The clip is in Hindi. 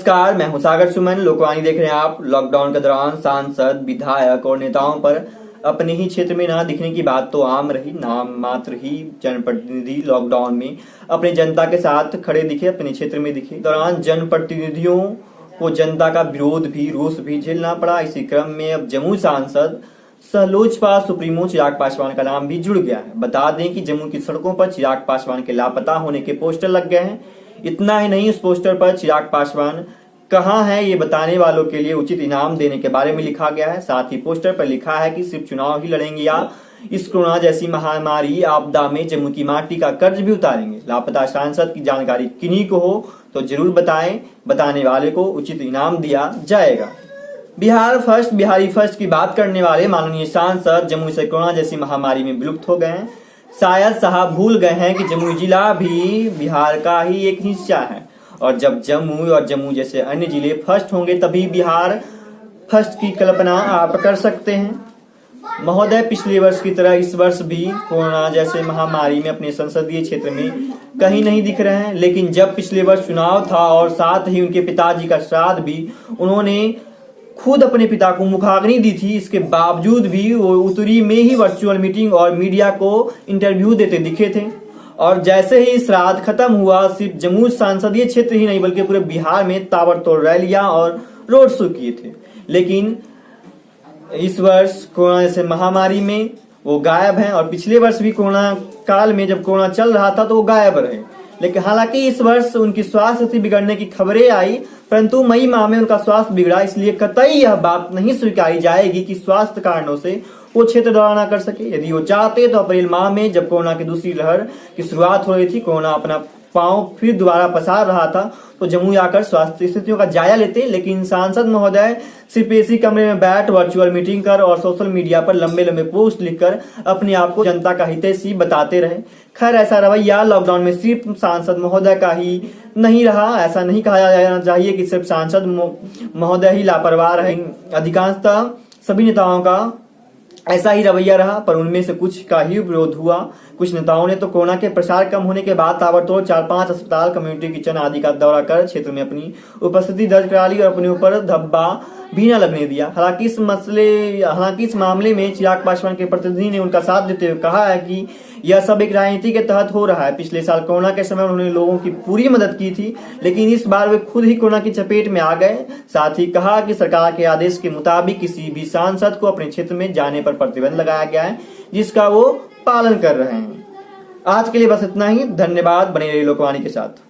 नमस्कार, मैं हूं सागर सुमन। लोकवाणी देख रहे हैं आप। लॉकडाउन के दौरान सांसद, विधायक और नेताओं पर अपने ही क्षेत्र में ना दिखने की बात तो आम रही। नाम मात्र ही जनप्रतिनिधि लॉकडाउन में अपने जनता के साथ खड़े दिखे, अपने क्षेत्र में दिखे। दौरान जनप्रतिनिधियों को जनता का विरोध भी, रोष भी झेलना पड़ा। इसी क्रम में अब जमुई सांसद सह लोजपा सुप्रीमो चिराग पासवान का नाम भी जुड़ गया है। बता दें कि जम्मू की सड़कों पर चिराग पासवान के लापता होने के पोस्टर लग गए हैं। इतना ही नहीं, उस पोस्टर पर चिराग पासवान कहां है ये बताने वालों के लिए उचित इनाम देने के बारे में लिखा गया है। साथ ही पोस्टर पर लिखा है कि सिर्फ चुनाव ही लड़ेंगे या इस कोरोना जैसी महामारी आपदा में जम्मू की माटी का कर्ज भी उतारेंगे। लापता सांसद की जानकारी किन्हीं को हो तो जरूर बताएं, बताने वाले को उचित इनाम दिया जाएगा। बिहार फर्स्ट, बिहारी फर्स्ट की बात करने वाले माननीय सांसद जम्मू से कोरोना जैसी महामारी में विलुप्त हो गए हैं। शायद साहब भूल गए हैं कि जमुई जिला भी बिहार का ही एक हिस्सा है और जब जम्मू और जम्मू जैसे अन्य जिले फर्स्ट होंगे तभी बिहार फर्स्ट की कल्पना आप कर सकते हैं। महोदय, पिछले वर्ष की तरह इस वर्ष भी कोरोना जैसे महामारी में अपने संसदीय क्षेत्र में कहीं नहीं दिख रहे हैं। लेकिन जब पिछले वर्ष चुनाव था और साथ ही उनके पिताजी का श्राद्ध भी, उन्होंने खुद अपने पिता को मुखाग्नि दी थी। इसके बावजूद भी वो उत्तरी में ही वर्चुअल मीटिंग और मीडिया को इंटरव्यू देते दिखे थे। और जैसे ही श्राद्ध खत्म हुआ, सिर्फ जम्मू संसदीय क्षेत्र ही नहीं बल्कि पूरे बिहार में ताबड़तोड़ रैलियां और रोड शो किए थे। लेकिन इस वर्ष कोरोना जैसे महामारी में वो गायब हैं और पिछले वर्ष भी कोरोना काल में जब कोरोना चल रहा था तो वो गायब रहे। लेकिन हालांकि इस वर्ष उनकी स्वास्थ्य स्थिति बिगड़ने की खबरें आई, परंतु मई माह में उनका स्वास्थ्य बिगड़ा। इसलिए कतई यह बात नहीं स्वीकारी जाएगी कि स्वास्थ्य कारणों से वो क्षेत्र दौरा न कर सके। यदि वो चाहते तो अप्रैल माह में जब कोरोना की दूसरी लहर की शुरुआत हो रही थी, कोरोना अपना पांव फिर दोबारा पसार रहा था, तो जम्मू आकर स्वास्थ्य स्थितियों का जायजा लेते। लेकिन सांसद महोदय सिर्फ एसी कमरे में बैठ वर्चुअल मीटिंग कर और सोशल मीडिया पर लंबे लंबे पोस्ट लिखकर अपने आप को जनता का हितैषी बताते रहे। खैर, ऐसा रवैया लॉकडाउन में सिर्फ सांसद महोदय का ही नहीं रहा। ऐसा नहीं कहा जाना चाहिए कि सिर्फ सांसद महोदय ही लापरवाह रहे। अधिकांशतः सभी नेताओं का ऐसा ही रवैया रहा, पर उनमें से कुछ का ही विरोध हुआ। कुछ नेताओं ने तो कोरोना के प्रसार कम होने के बाद ताबड़तोड़ 4-5 अस्पताल, कम्युनिटी किचन आदि का दौरा कर क्षेत्र में अपनी उपस्थिति दर्ज करा ली और अपने ऊपर धब्बा भी न लगने दिया। हालांकि इस मामले में चिराग पासवान के प्रतिनिधि ने उनका साथ देते हुए कहा है कि यह सब एक राजनीति के तहत हो रहा है। पिछले साल कोरोना के समय उन्होंने लोगों की पूरी मदद की थी, लेकिन इस बार वे खुद ही कोरोना की चपेट में आ गए। साथ ही कहा कि सरकार के आदेश के मुताबिक किसी भी सांसद को अपने क्षेत्र में जाने पर प्रतिबंध लगाया गया है, जिसका वो पालन कर रहे हैं। आज के लिए बस इतना ही। धन्यवाद। बने रहिए लोकवाणी के साथ।